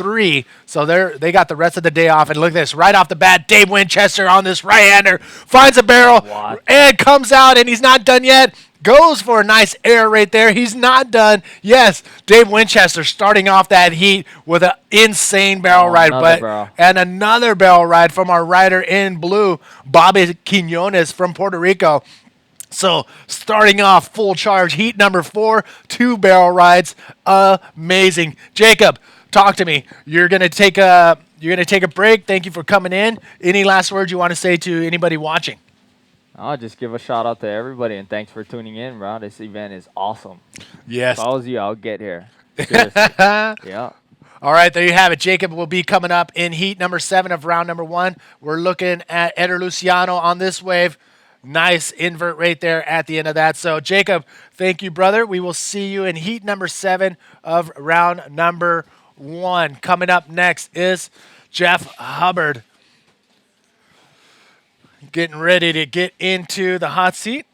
3. So they got the rest of the day off. And look at this. Right off the bat, Dave Winchester on this right-hander finds a barrel What? and comes out, and he's not done yet. Goes for a nice air right there. He's not done. Yes, Dave Winchester starting off that heat with an insane barrel ride. Another barrel. And another barrel ride from our rider in blue, Bobby Quinones from Puerto Rico. So starting off full charge, heat number 4, 2 barrel rides, amazing. Jacob, talk to me. You're gonna take a break. Thank you for coming in. Any last words you want to say to anybody watching? I'll just give a shout out to everybody and thanks for tuning in, bro. This event is awesome. Yes. If I was you, I'll get here. Seriously. Yeah. All right, there you have it. Jacob will be coming up in heat number 7 of round number 1. We're looking at Eder Luciano on this wave. Nice invert right there at the end of that. So, Jacob, thank you, brother. We will see you in heat number 7 of round number 1. Coming up next is Jeff Hubbard. Getting ready to get into the hot seat.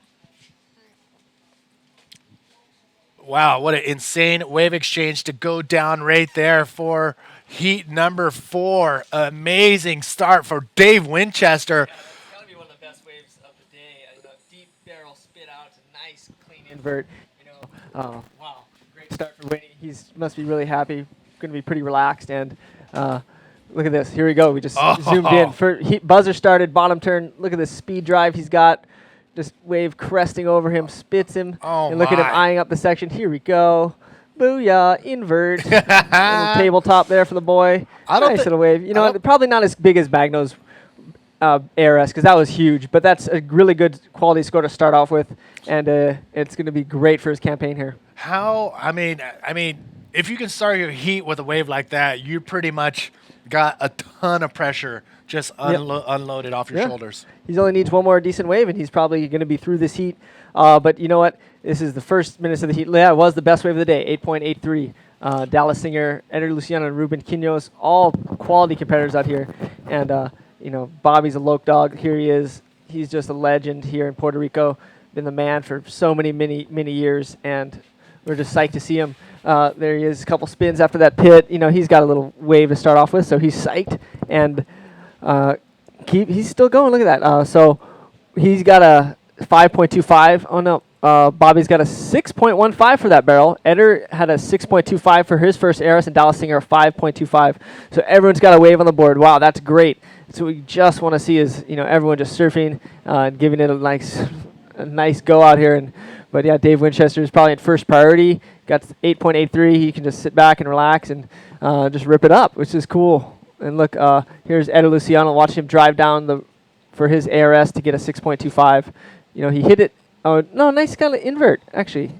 Wow, what an insane wave exchange to go down right there for heat number 4. Amazing start for Dave Winchester. It's got to be one of the best waves of the day. Deep barrel spit out, it's a nice clean invert. Wow, great start for Winnie. He's must be really happy. Going to be pretty relaxed. And look at this. Here we go. We just zoomed in. Buzzer started, bottom turn. Look at this speed drive he's got. Just wave cresting over him, spits him. And look at him eyeing up the section. Here we go. Booyah, invert. Little tabletop there for the boy. Nice little wave. You know, probably not as big as Magno's ARS because that was huge, but that's a really good quality score to start off with, and it's going to be great for his campaign here. I mean, if you can start your heat with a wave like that, you pretty much got a ton of pressure just unloaded off your shoulders. He only needs one more decent wave, and he's probably going to be through this heat. But you know what? This is the first minutes of the heat. Yeah, it was the best wave of the day, 8.83. Dallas Singer, Eder Luciano, and Ruben Quinones, all quality competitors out here. And, Bobby's a loc dog. Here he is. He's just a legend here in Puerto Rico. Been the man for so many years, and we're just psyched to see him. There he is, a couple spins after that pit. He's got a little wave to start off with, so he's psyched. And he's still going. Look at that. So he's got a 5.25. Oh, no. Bobby's got a 6.15 for that barrel. Eder had a 6.25 for his first ARS, and Dallas Singer a 5.25. So everyone's got a wave on the board. Wow, that's great. So what we just want to see is, everyone just surfing and giving it a nice go out here. But yeah, Dave Winchester is probably in first priority. Got 8.83. He can just sit back and relax and just rip it up, which is cool. And look, here's Eder Luciano. Watch him drive down for his ARS to get a 6.25. He hit it. Oh, no, nice kind of invert, actually.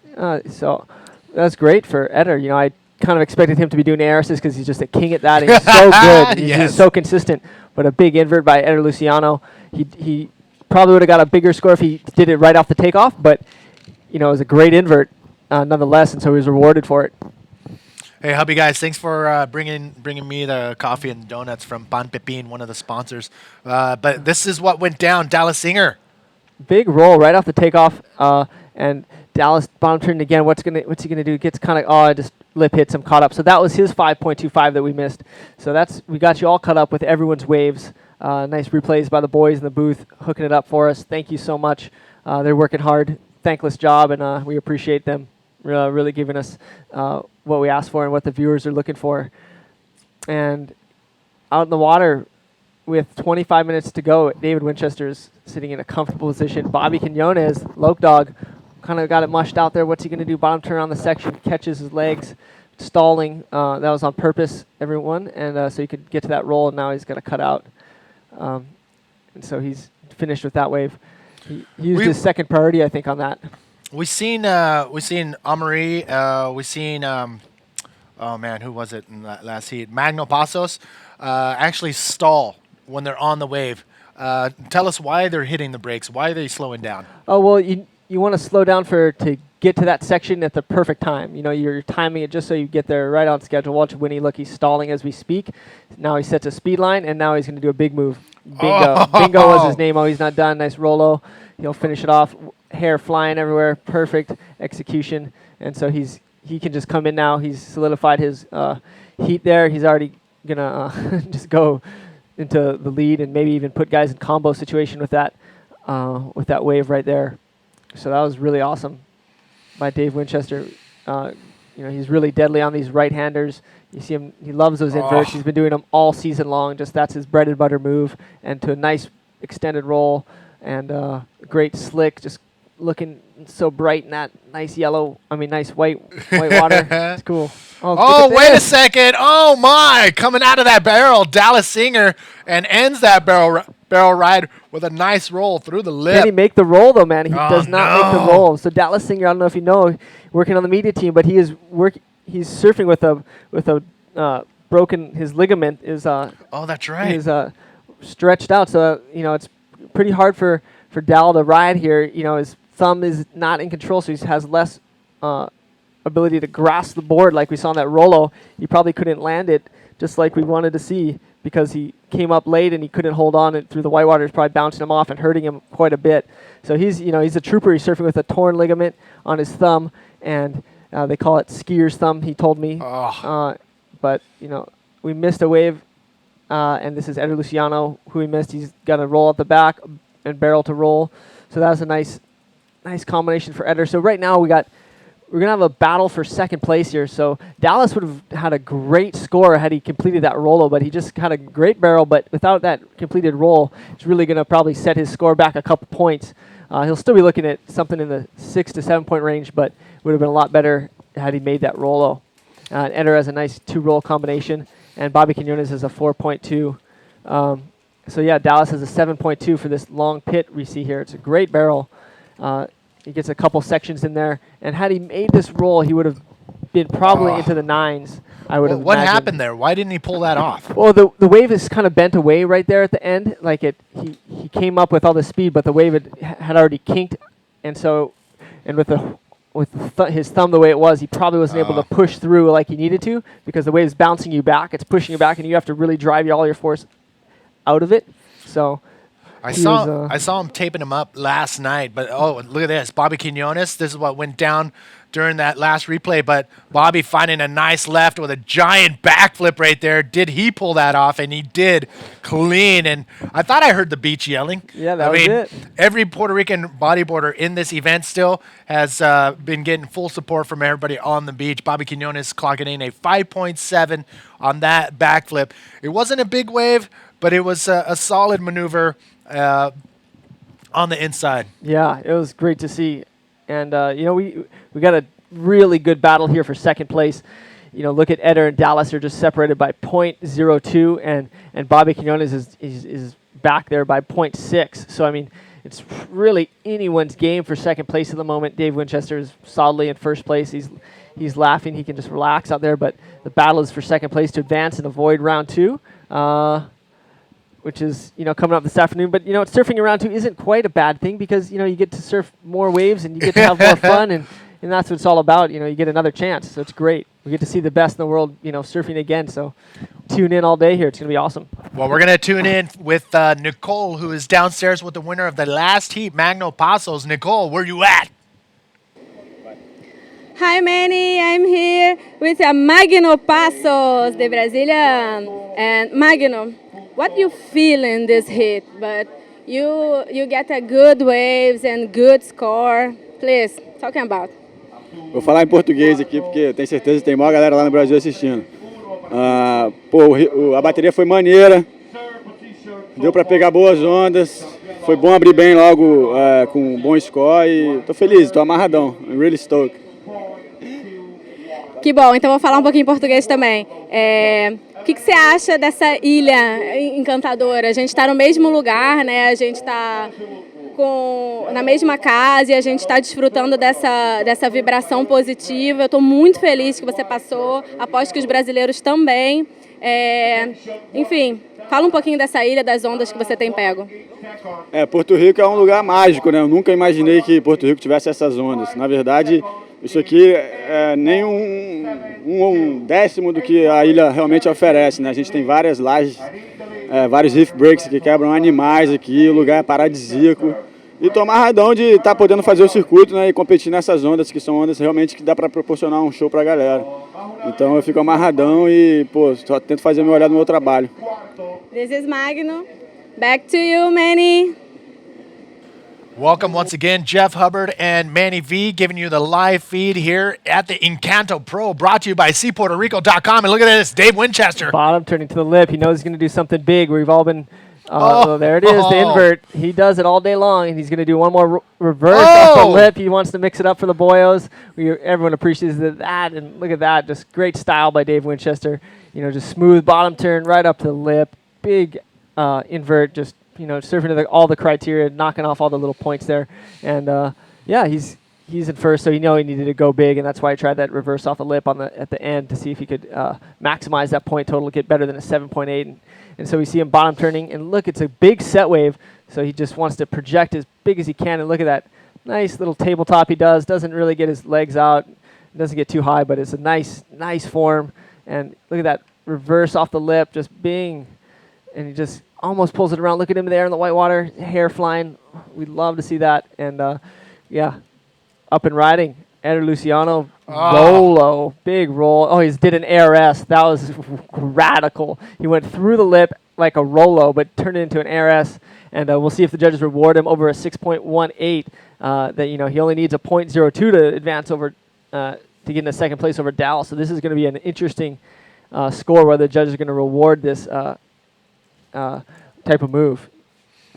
So that's great for Eder. I kind of expected him to be doing ARSs because he's just a king at that. And he's so good. He's so consistent. But a big invert by Eder Luciano. He probably would have got a bigger score if he did it right off the takeoff. But, it was a great invert nonetheless, and so he was rewarded for it. Hey, hubby guys, thanks for bringing me the coffee and donuts from Pan Pepin, one of the sponsors. But this is what went down. Dallas Singer. Big roll right off the takeoff, and Dallas bottom turn again. What's he gonna do? Gets kind of just lip hits him, caught up. So that was his 5.25 that we missed. So we got you all caught up with everyone's waves. Nice replays by the boys in the booth, hooking it up for us. Thank you so much. They're working hard, thankless job, and we appreciate them really giving us what we asked for and what the viewers are looking for. And out in the water, with 25 minutes to go, David Winchester's sitting in a comfortable position. Bobby Quinones, loc dog, kind of got it mushed out there. What's he going to do? Bottom turn on the section, catches his legs, stalling. That was on purpose, everyone, and so he could get to that roll, and now he's got to cut out. And so he's finished with that wave. He used his second priority, I think, on that. We seen Amaury. We seen oh man, who was it in that last heat? Magno Pasos actually stall when they're on the wave. Tell us why they're hitting the brakes. Why are they slowing down? Oh well, you want to slow down to get to that section at the perfect time. You're timing it just so you get there right on schedule. Watch Winnie. Look, he's stalling as we speak. Now he sets a speed line, and now he's going to do a big move. Bingo. Bingo was his name. Oh, he's not done. Nice Rolo. He'll finish it off. Hair flying everywhere. Perfect execution. And so he can just come in now. He's solidified heat there, he's already going to just go into the lead and maybe even put guys in combo situation with that wave right there. So that was really awesome by Dave Winchester. He's really deadly on these right-handers. You see him; he loves those inverts. He's been doing them all season long. Just that's his bread and butter move. And to a nice extended roll and great slick, just looking so bright in that nice nice white water. It's cool. Oh, wait a second. Oh, my. Coming out of that barrel, Dallas Singer, and ends that barrel ride with a nice roll through the lip. Can he make the roll, though, man? He does not make the roll. So Dallas Singer, I don't know if you know, working on the media team, but he's surfing with a broken, his ligament is that's right. Is stretched out. So, it's pretty hard for Dal to ride here. His thumb is not in control, so he has less ability to grasp the board like we saw in that Rolo. He probably couldn't land it just like we wanted to see because he came up late and he couldn't hold on it through the whitewater. It's probably bouncing him off and hurting him quite a bit. So he's a trooper. He's surfing with a torn ligament on his thumb, and they call it skier's thumb, he told me. But, we missed a wave, and this is Eder Luciano who we missed. He's got to roll at the back and barrel to roll. So that was a nice combination for Eder. So right now we're going to have a battle for second place here. So Dallas would have had a great score had he completed that Rolo, but he just had a great barrel. But without that completed roll, it's really going to probably set his score back a couple points. He'll still be looking at something in the 6 to 7 point range, but would have been a lot better had he made that Rolo. Eder has a nice 2-roll combination, and Bobby Quinones has a 4.2. So yeah, Dallas has a 7.2 for this long pit we see here. It's a great barrel. He gets a couple sections in there, and had he made this roll, he would have been probably into the 9s. I would have. What happened there? Why didn't he pull that off? Well, the wave is kind of bent away right there at the end. Like he came up with all the speed, but the wave had already kinked, and with his thumb the way it was, he probably wasn't able to push through like he needed to because the wave's bouncing you back. It's pushing you back, and you have to really drive all your force out of it. So. I saw him taping him up last night, but look at this. Bobby Quinones, this is what went down during that last replay, but Bobby finding a nice left with a giant backflip right there. Did he pull that off? And he did clean, and I thought I heard the beach yelling. Yeah, that was it. Every Puerto Rican bodyboarder in this event still has been getting full support from everybody on the beach. Bobby Quinones clocking in a 5.7 on that backflip. It wasn't a big wave, but it was a solid maneuver on the inside. Yeah, it was great to see. And, we got a really good battle here for second place. Look at Eder and Dallas are just separated by 0.02, and Bobby Quinones is back there by 0.6. So, I mean, it's really anyone's game for second place at the moment. Dave Winchester is solidly in first place. He's laughing. He can just relax out there. But the battle is for second place to advance and avoid round 2. Which is, coming up this afternoon. But, surfing around 2 isn't quite a bad thing because, you get to surf more waves and you get to have more fun, and that's what it's all about. You get another chance, so it's great. We get to see the best in the world, surfing again. So tune in all day here. It's going to be awesome. Well, we're going to tune in with Nicole, who is downstairs with the winner of the last heat, Magno Pasos. Nicole, where you at? Hi, Manny. I'm here with Magno Passos de Brasilia. And Magno, what you feel in this hit? But you get a good waves and good score. Please, talking about. Vou falar em português aqui, porque eu tenho certeza que tem maior galera lá no Brasil assistindo. A bateria foi maneira, deu para pegar boas ondas, foi bom abrir bem logo com um bom score e tô feliz, tô amarradão, I'm really stoked. Que bom, então vou falar um pouquinho em português também. O que você acha dessa ilha encantadora? A gente está no mesmo lugar, né? A gente está na mesma casa e a gente está desfrutando dessa vibração positiva. Eu estou muito feliz que você passou, aposto que os brasileiros também. Enfim, fala um pouquinho dessa ilha, das ondas que você tem pego. Porto Rico é um lugar mágico, né? Eu nunca imaginei que Porto Rico tivesse essas ondas. Na verdade, isso aqui é nem um décimo do que a ilha realmente oferece, né? A gente tem várias lajes, vários reef breaks que quebram animais aqui, o lugar é paradisíaco. E tô amarradão de estar podendo fazer o circuito, né, e competir nessas ondas, que são ondas realmente que dá para proporcionar um show para a galera. Então eu fico amarradão e, pô, só tento fazer meu olhar no meu trabalho. This is Magno. Back to you, Manny. Welcome once again, Jeff Hubbard and Manny V, giving you the live feed here at the Encanto Pro, brought to you by SeaPuertoRico.com. And look at this, Dave Winchester. Bottom turning to the lip. He knows he's going to do something big. We've all been. There it is, the invert. He does it all day long, and he's going to do one more reverse off the lip. He wants to mix it up for the boyos. Everyone appreciates that, and look at that. Just great style by Dave Winchester. Just smooth bottom turn right up to the lip. Big invert, just surfing to all the criteria, knocking off all the little points there. And he's in first, so he needed to go big, and that's why he tried that reverse off the lip at the end to see if he could maximize that point total, get better than a 7.8. And so we see him bottom turning, and look, it's a big set wave, so he just wants to project as big as he can. And look at that nice little tabletop he does. Doesn't really get his legs out, doesn't get too high, but it's a nice form. And look at that reverse off the lip, just bing, and he just almost pulls it around. Look at him there in the white water, hair flying. We'd love to see that. And up and riding. Eder Luciano, Rolo, big roll. Oh, he did an ARS. That was radical. He went through the lip like a Rolo, but turned it into an ARS. And we'll see if the judges reward him over a 6.18. That he only needs a 0.02 to advance over to get into second place over Dallas. So this is going to be an interesting score where the judges are going to reward this type of move.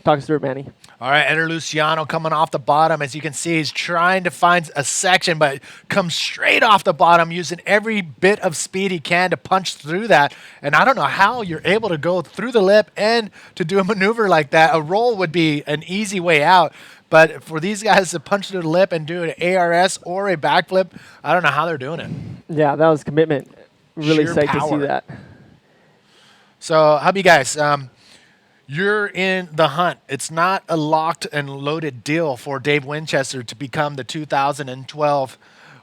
Talk us through it, Manny. All right, Eder Luciano coming off the bottom. As you can see, he's trying to find a section, but comes straight off the bottom, using every bit of speed he can to punch through that. And I don't know how you're able to go through the lip and to do a maneuver like that. A roll would be an easy way out, but for these guys to punch through the lip and do an ARS or a backflip, I don't know how they're doing it. Yeah, that was commitment. Really Sheer psyched power. to see that. So, how about you guys? You're in the hunt. It's not a locked and loaded deal for Dave Winchester to become the 2012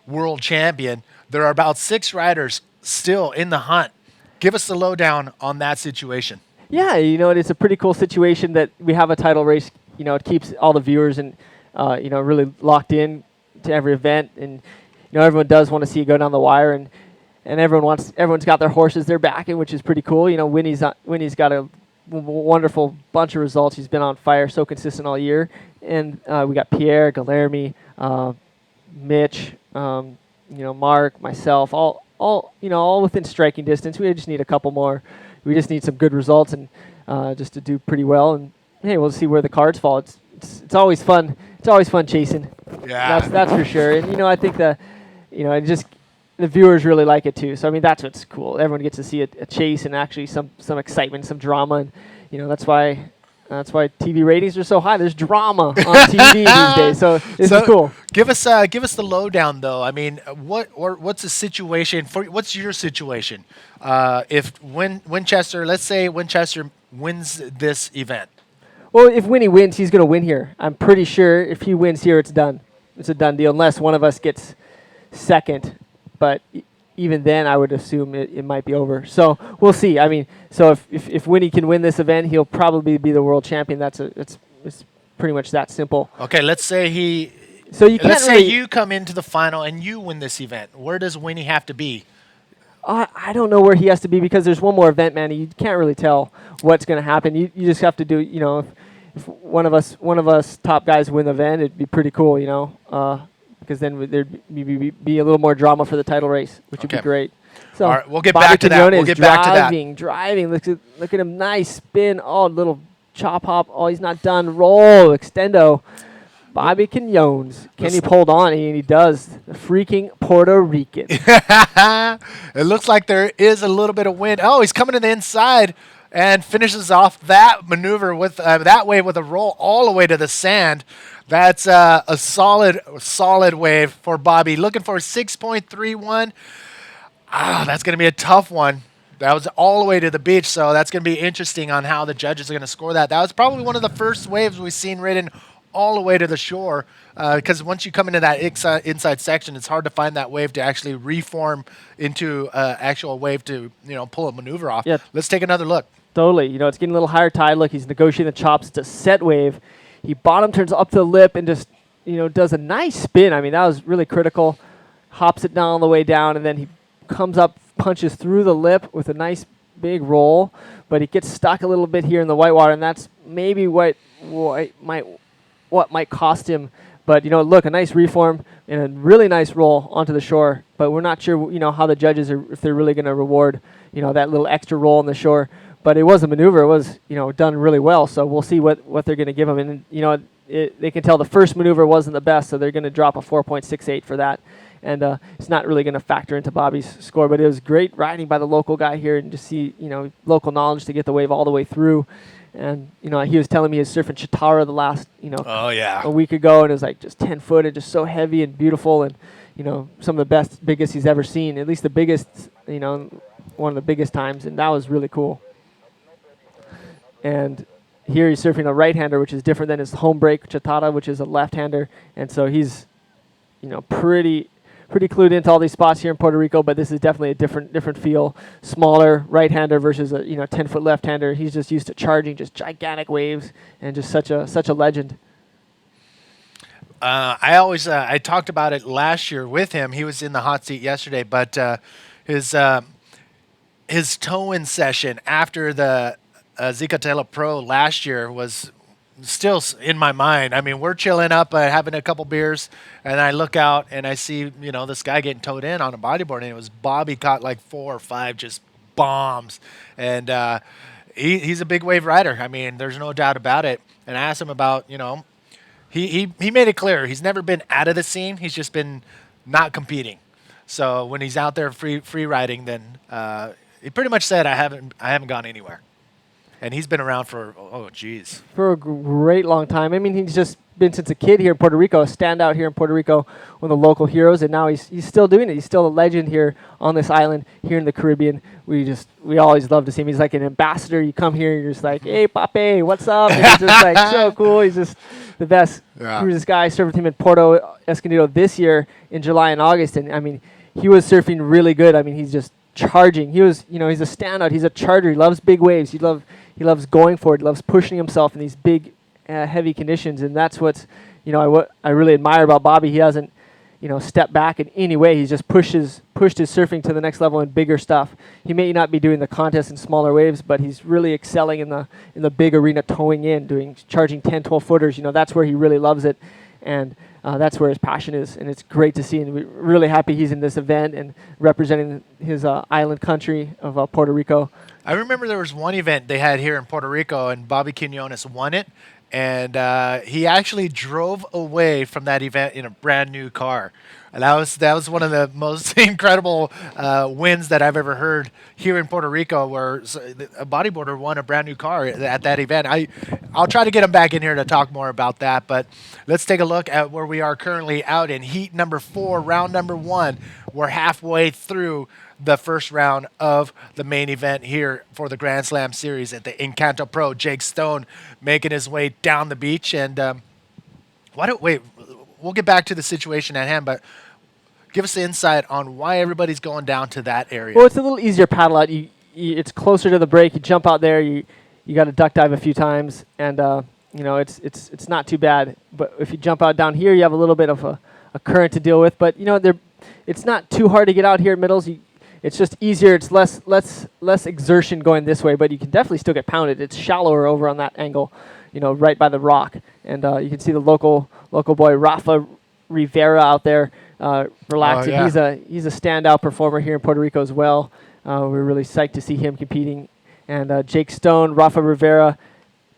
world champion. There are about 6 riders still in the hunt. Give us the lowdown on that situation. Yeah, it's a pretty cool situation that we have a title race. It keeps all the viewers and really locked in to every event, and everyone does want to see it go down the wire, and everyone's got their horses they're backing, which is pretty cool. Winnie's got a wonderful bunch of results. He's been on fire, so consistent all year. And we got Pierre, Guilherme, Mitch, Mark, myself, all within striking distance. We just need a couple more. We just need some good results and just to do pretty well. And hey, we'll see where the cards fall. It's always fun. It's always fun chasing. Yeah, that's for sure. And I think the viewers really like it too. So that's what's cool. Everyone gets to see a chase and actually some excitement, some drama, and that's why TV ratings are so high. There's drama on TV these days, so this is cool. Give us the lowdown though. What's the situation for? What's your situation? If Winchester, let's say Winchester wins this event. Well, if Winnie wins, he's going to win here. I'm pretty sure if he wins here, it's done. It's a done deal, unless one of us gets second. But even then, I would assume it might be over. So we'll see. So if Winnie can win this event, he'll probably be the world champion. It's pretty much that simple. Okay, let's say let's say you come into the final and you win this event. Where does Winnie have to be? I don't know where he has to be because there's one more event, man. You can't really tell what's going to happen. You just have to do. If one of us top guys win the event, it'd be pretty cool. Because then there'd be a little more drama for the title race, which would be great. So all right, we'll get Bobby back to that. Quinones We'll get back to that. Driving. Look at him, nice spin. Oh, little chop hop. Oh, he's not done. Roll, extendo. Bobby Quinones. Can he hold on? And he does. The freaking Puerto Rican. It looks like there is a little bit of wind. Oh, he's coming to the inside and finishes off that maneuver with that wave with a roll all the way to the sand. That's a solid wave for Bobby. Looking for 6.31. That's going to be a tough one. That was all the way to the beach, so that's going to be interesting on how the judges are going to score that. That was probably one of the first waves we've seen ridden all the way to the shore, because once you come into that inside section, it's hard to find that wave to actually reform into actual wave to pull a maneuver off. Yeah. Let's take another look. Totally. It's getting a little higher tide. Look, he's negotiating the chops. It's a set wave. He bottom turns up the lip and just, does a nice spin. I mean, that was really critical. Hops it down on the way down, and then he comes up, punches through the lip with a nice big roll, but he gets stuck a little bit here in the whitewater, and that's maybe what might cost him. But, look, a nice reform and a really nice roll onto the shore. But we're not sure, how the judges are, if they're really going to reward, that little extra roll on the shore. But it was a maneuver. It was, done really well. So we'll see what they're going to give him. And, they can tell the first maneuver wasn't the best, so they're going to drop a 4.68 for that. And it's not really going to factor into Bobby's score. But it was great riding by the local guy here and to see, local knowledge to get the wave all the way through. And, he was telling me he was surfing Chitara the last, a week ago, and it was like just 10 foot and just so heavy and beautiful, and, some of the biggest he's ever seen, at least the biggest, one of the biggest times, and that was really cool. And here he's surfing a right-hander, which is different than his home break, Chitara, which is a left-hander, and so he's, pretty clued into all these spots here in Puerto Rico, but this is definitely a different feel. Smaller right-hander versus a 10-foot left-hander. He's just used to charging just gigantic waves and just such a legend. I talked about it last year with him. He was in the hot seat yesterday, but his tow-in session after the Zicatela Pro last year was still in my mind. I mean, we're chilling up, having a couple beers, and I look out and I see, this guy getting towed in on a bodyboard, and it was Bobby caught like 4 or 5 just bombs. And he's a big wave rider. I mean, there's no doubt about it. And I asked him about, he made it clear he's never been out of the scene. He's just been not competing. So when he's out there free riding, then he pretty much said, I haven't gone anywhere. And he's been around for, for a great long time. I mean, he's just been since a kid here in Puerto Rico, a standout here in Puerto Rico, one of the local heroes, and now he's still doing it. He's still a legend here on this island, here in the Caribbean. We always love to see him. He's like an ambassador. You come here, and you're just like, hey, Pape, what's up? And he's just like so cool. He's just the best. Yeah. Cruises guy. Served with him in Puerto Escondido this year in July and August, and I mean, he was surfing really good. I mean, he's just charging. He was, he's a standout. He's a charger. He loves big waves. He loves going for it. He loves pushing himself in these big, heavy conditions, and that's what's, what I really admire about Bobby. He hasn't, stepped back in any way. He's just pushed his surfing to the next level in bigger stuff. He may not be doing the contest in smaller waves, but he's really excelling in the big arena, towing in, charging 10, 12 footers. That's where he really loves it, and that's where his passion is, and it's great to see. And we're really happy he's in this event and representing his island country of Puerto Rico. I remember there was one event they had here in Puerto Rico, and Bobby Quinones won it, and he actually drove away from that event in a brand new car. And that was one of the most incredible wins that I've ever heard here in Puerto Rico, where a bodyboarder won a brand new car at that event. I'll try to get him back in here to talk more about that, but let's take a look at where we are currently out in heat number 4, round number 1. We're halfway through the first round of the main event here for the Grand Slam Series at the Encanto Pro. Jake Stone making his way down the beach. And we'll get back to the situation at hand, but give us the insight on why everybody's going down to that area. Well, it's a little easier paddle out. It's closer to the break. You jump out there. You got to duck dive a few times, and it's not too bad. But if you jump out down here, you have a little bit of a current to deal with. But it's not too hard to get out here at middles. It's just easier. It's less exertion going this way, but you can definitely still get pounded. It's shallower over on that angle, right by the rock. And you can see the local boy Rafa Rivera out there relaxing. Oh, yeah. He's a standout performer here in Puerto Rico as well. We're really psyched to see him competing. And Jake Stone, Rafa Rivera,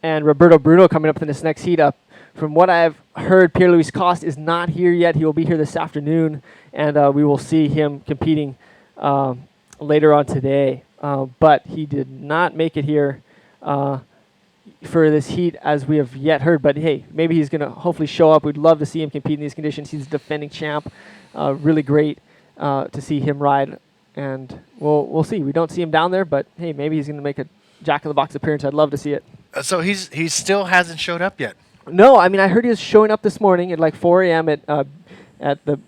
and Roberto Bruno coming up in this next heat up. From what I've heard, Pierre-Louis Coste is not here yet. He will be here this afternoon, and we will see him competing later on today, but he did not make it here for this heat as we have yet heard. But hey, maybe he's going to hopefully show up. We'd love to see him compete in these conditions. He's a defending champ. Really great to see him ride, and we'll see. We don't see him down there, but hey, maybe he's going to make a Jack-in-the-Box appearance. I'd love to see it. So he still hasn't showed up yet? No, I mean, I heard he was showing up this morning at like 4 a.m. at the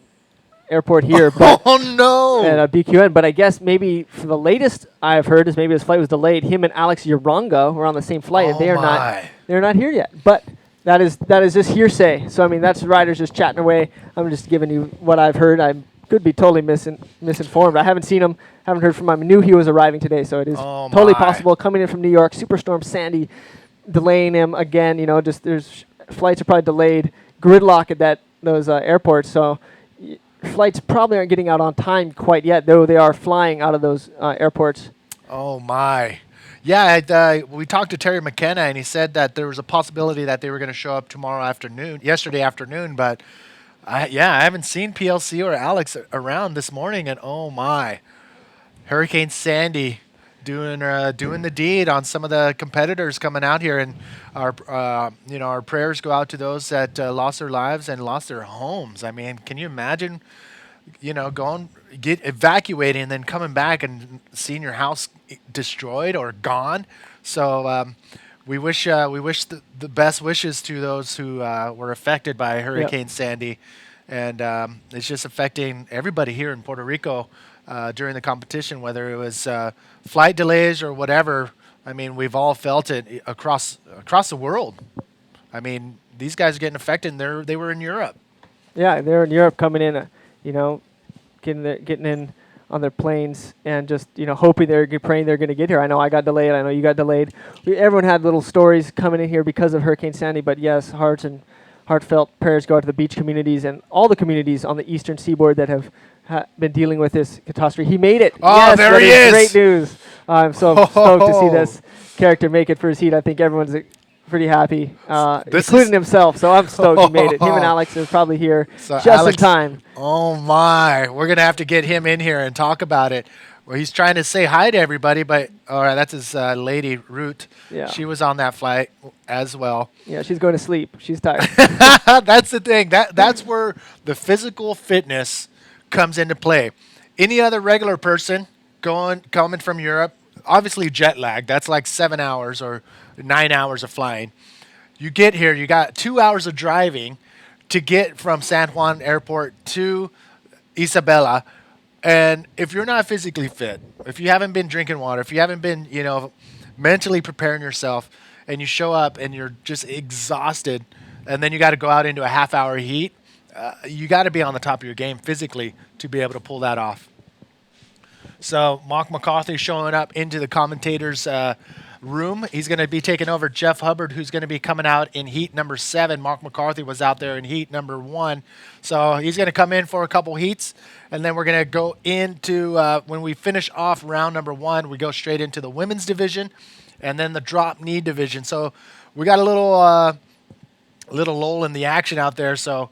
airport here. But oh, no. At BQN. But I guess maybe for the latest I've heard is maybe his flight was delayed. Him and Alex Uronga were on the same flight, and they're not here yet. But That is just hearsay. So I mean, that's riders just chatting away. I'm just giving you what I've heard. I could be totally misinformed. I haven't seen him, haven't heard from him. I knew he was arriving today, so it is Oh, totally my. possible. Coming in from New York, Superstorm Sandy, delaying him again. You know, just there's flights are probably delayed. Gridlock at those airports. So flights probably aren't getting out on time quite yet, though they are flying out of those airports. Oh my. Yeah, we talked to Terry McKenna, and he said that there was a possibility that they were going to show up yesterday afternoon, but I haven't seen PLC or Alex around this morning, and oh my, Hurricane Sandy doing the deed on some of the competitors coming out here, and our prayers go out to those that lost their lives and lost their homes. I mean, can you imagine? Going evacuating and then coming back and seeing your house destroyed or gone. So we wish the best wishes to those who were affected by Hurricane Sandy, and it's just affecting everybody here in Puerto Rico during the competition, whether it was flight delays or whatever. I mean, we've all felt it across the world. I mean, these guys are getting affected. And they were in Europe. Yeah, they're in Europe coming in, getting in on their planes and just, hoping praying they're going to get here. I know I got delayed. I know you got delayed. Everyone had little stories coming in here because of Hurricane Sandy, but yes, heartfelt prayers go out to the beach communities and all the communities on the eastern seaboard that have been dealing with this catastrophe. He made it. Oh, yes, there he is. Great news. I'm so stoked to see this character make it for his heat. I think everyone's pretty happy, including himself. So I'm stoked he made it. Him and Alex are probably here just in time. Oh my, we're gonna have to get him in here and talk about it. Well, he's trying to say hi to everybody, but all right, that's his lady, Root. Yeah. She was on that flight as well. Yeah, she's going to sleep. She's tired. That's the thing. That's where the physical fitness comes into play. Any other regular person coming from Europe, obviously jet lag. That's like 7 hours or 9 hours of flying. You get here, you got 2 hours of driving to get from San Juan Airport to Isabela. And if you're not physically fit, if you haven't been drinking water, if you haven't been, mentally preparing yourself, and you show up and you're just exhausted, and then you got to go out into a half-hour heat, you got to be on the top of your game physically to be able to pull that off. So Mark McCarthy showing up into the commentators' room. He's going to be taking over Jeff Hubbard, who's going to be coming out in heat number 7. Mark McCarthy was out there in heat number 1. So he's going to come in for a couple heats, and then we're going to go into, when we finish off round number 1, we go straight into the women's division and then the drop knee division. So we got a little lull in the action out there, so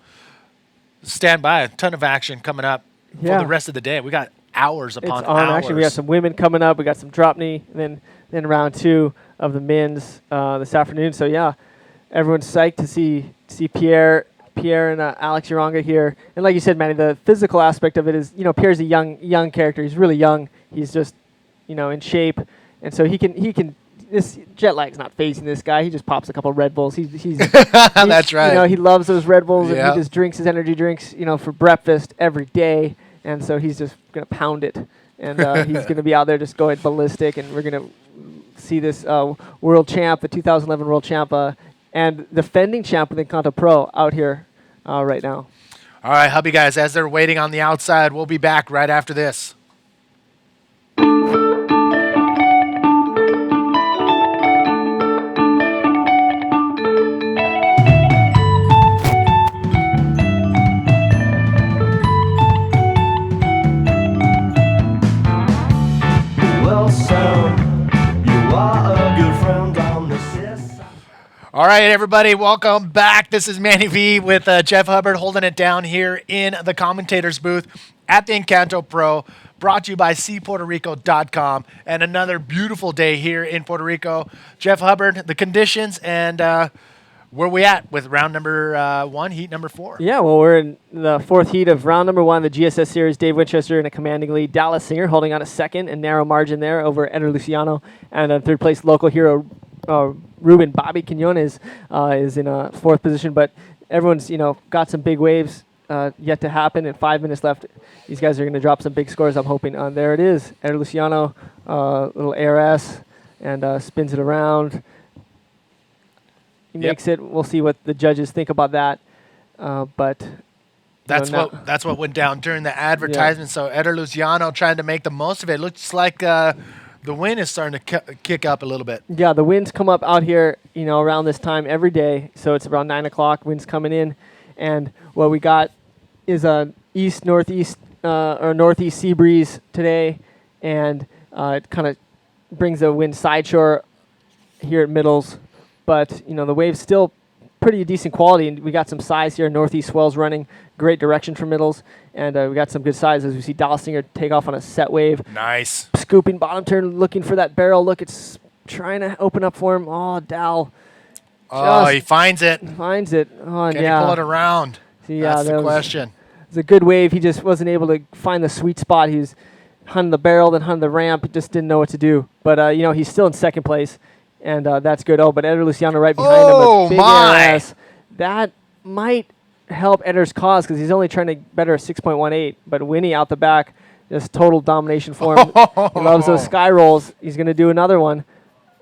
stand by. A ton of action coming up for the rest of the day. We got hours upon hours. Actually, we got some women coming up. We got some drop knee, and then round 2 of the men's this afternoon. So yeah, everyone's psyched to see Pierre and Alex Uranga here. And like you said, Manny, the physical aspect of it is, Pierre's a young character. He's really young. He's just, in shape, and so he can. This jet lag's not phasing this guy. He just pops a couple Red Bulls. He's That's right. He loves those Red Bulls, and Yep. he just drinks his energy drinks, for breakfast every day. And so he's just gonna pound it, and he's gonna be out there just going ballistic. And we're gonna see this world champ, the 2011 world champ, and defending champ with Encanto Pro out here right now. All right, hubby guys, as they're waiting on the outside, we'll be back right after this. All right, everybody, welcome back. This is Manny V with Jeff Hubbard holding it down here in the commentator's booth at the Encanto Pro, brought to you by SeaPuertoRico.com, and another beautiful day here in Puerto Rico. Jeff Hubbard, the conditions, and where we at with round number 1, heat number 4? Yeah, well, we're in the 4th heat of round number 1, the GSS Series. Dave Winchester in a commanding lead. Dallas Singer holding on a second and narrow margin there over Eder Luciano. And then 3rd place local hero Ruben Bobby Quinones is in a 4th position. But everyone's, got some big waves yet to happen. And 5 minutes left. These guys are going to drop some big scores, I'm hoping. There it is. Eder Luciano, little ARS, and spins it around. he Yep. makes it. We'll see what the judges think about that. But That's what went down during the advertisement. So Eder Luciano trying to make the most of it. Looks like the wind is starting to kick up a little bit. Yeah, the winds come up out here, around this time every day. So it's around 9 o'clock. Winds coming in, and what we got is a east northeast or northeast sea breeze today, and it kind of brings the wind side shore here at Middles. But the wave's still pretty decent quality, and we got some size here. Northeast swells running, great direction for Middles, and we got some good size as we see Dalsinger take off on a set wave. Nice. Scooping bottom turn, looking for that barrel. Look, it's trying to open up for him. Oh, Dal. Oh, he finds it. Finds it. Oh, Can yeah. he pull it around? See, That's that the was- question. It was a good wave. He just wasn't able to find the sweet spot. He was hunting the barrel, then hunting the ramp. He just didn't know what to do. But, he's still in second place, and that's good. Oh, but Eder Luciano right behind him. Oh, A big my. ARS. That might help Eder's cause because he's only trying to better a 6.18. But Winnie out the back, just total domination for him. He loves those sky rolls. He's going to do another one,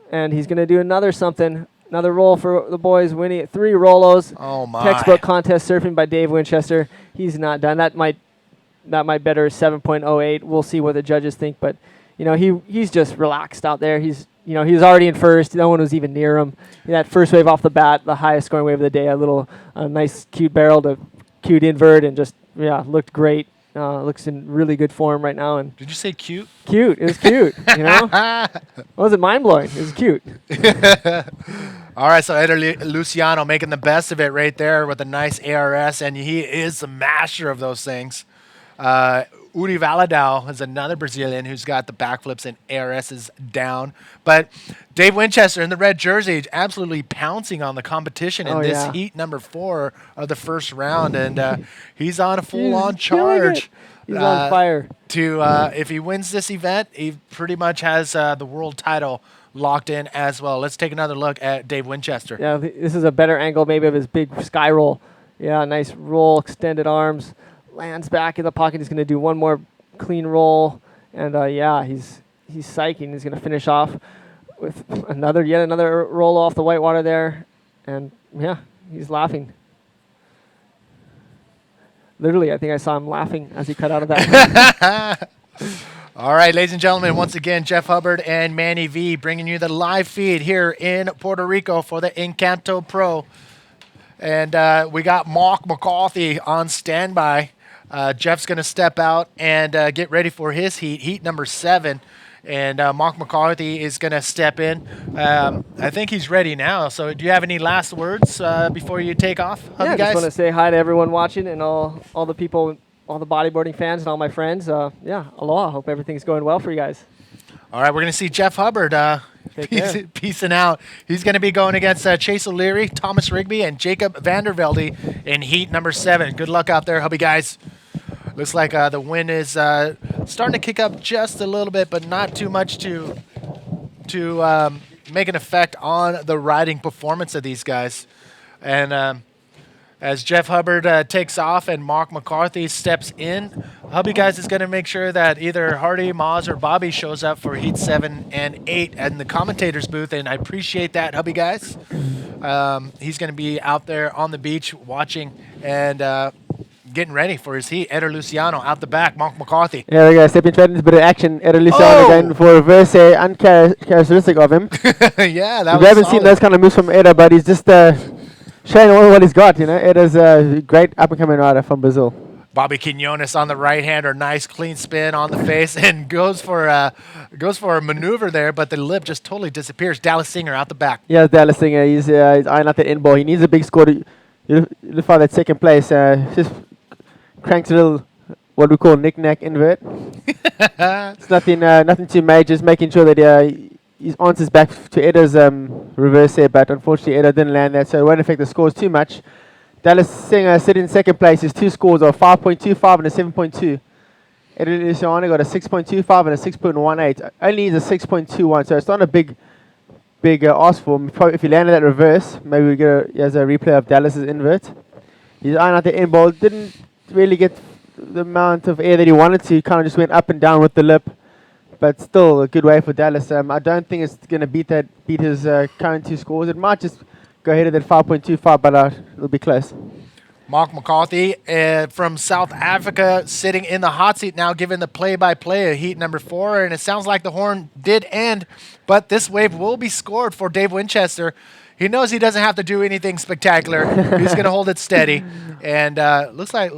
and he's going to do another something. Another roll for the boys. Winnie, 3 Rollos. Oh, my. Textbook contest surfing by Dave Winchester. He's not done. That might better 7.08. We'll see what the judges think, but he's just relaxed out there. He's he's already in first. No one was even near him. That first wave off the bat, the highest scoring wave of the day. A nice cute barrel to cute invert, and just looked great. Looks in really good form right now, and Did you say cute? cute. It was cute. It wasn't mind blowing. It was cute. All right, so Eder Luciano making the best of it right there with a nice ARS, and he is the master of those things. Uri Valadao is another Brazilian who's got the backflips and ARSs down. But Dave Winchester in the red jersey absolutely pouncing on the competition in this heat number 4 of the first round. And he's on a full-on He's killing charge. it. He's on fire. If he wins this event, he pretty much has the world title locked in as well. Let's take another look at Dave Winchester. Yeah, this is a better angle maybe of his big sky roll. Yeah, nice roll, extended arms. Lands back in the pocket. He's going to do one more clean roll, and he's psyching. He's going to finish off with yet another roll off the whitewater there, and he's laughing. Literally, I think I saw him laughing as he cut out of that. All right, ladies and gentlemen, once again, Jeff Hubbard and Manny V bringing you the live feed here in Puerto Rico for the Encanto Pro. And we got Mark McCarthy on standby. Jeff's going to step out and get ready for his heat number 7. And Mark McCarthy is going to step in. I think he's ready now. So do you have any last words before you take off, I guys? just want to say hi to everyone watching and all the people, all the bodyboarding fans and all my friends. Aloha. Hope everything's going well for you guys. All right, we're going to see Jeff Hubbard Take care. peacing out. He's going to be going against Chase O'Leary, Thomas Rigby, and Jacob Vandervelde in heat number 7. Good luck out there, hubby guys. Looks like the wind is starting to kick up just a little bit, but not too much to make an effect on the riding performance of these guys. And as Jeff Hubbard takes off and Mark McCarthy steps in, hubby guys is going to make sure that either Hardy, Maz, or Bobby shows up for heat 7 and 8 in the commentator's booth, and I appreciate that, hubby guys. He's going to be out there on the beach watching and getting ready for his heat. Eder Luciano out the back, Mark McCarthy. Yeah, we got stepping right into a bit of action. Eder Luciano again for reverse uncharacteristic of him. Yeah, that We was haven't seen solid. those kind of moves from Eder, but he's just showing all what he's got. Eder's a great up-and-coming rider from Brazil. Bobby Quinones on the right-hander, nice clean spin on the face, and goes for a maneuver there, but the lip just totally disappears. Dallas Singer out the back. Yeah, Dallas Singer, he's eyeing out that end ball. He needs a big score to find that second place. Just cranks a little, what we call knick-knack invert. It's nothing too major, just making sure that he answers back to Eder's reverse there, but unfortunately Eder didn't land that, so it won't affect the scores too much. Dallas Singer sitting in second place. His 2 scores are 5.25 and a 7.2. Eder Luciano got a 6.25 and a 6.18. Only needs a 6.21, so it's not a big ask for him. Probably if he landed that reverse, maybe we get a replay of Dallas's invert. He's eyeing out the end ball. Didn't really get the amount of air that he wanted to. He kind of just went up and down with the lip, but still a good way for Dallas. I don't think it's going to beat his current 2 scores. It might just Go ahead at 5.25, but it'll be close. Mark McCarthy from South Africa sitting in the hot seat now, giving the play-by-play of heat number 4. And it sounds like the horn did end, but this wave will be scored for Dave Winchester. He knows he doesn't have to do anything spectacular. He's going to hold it steady. And looks like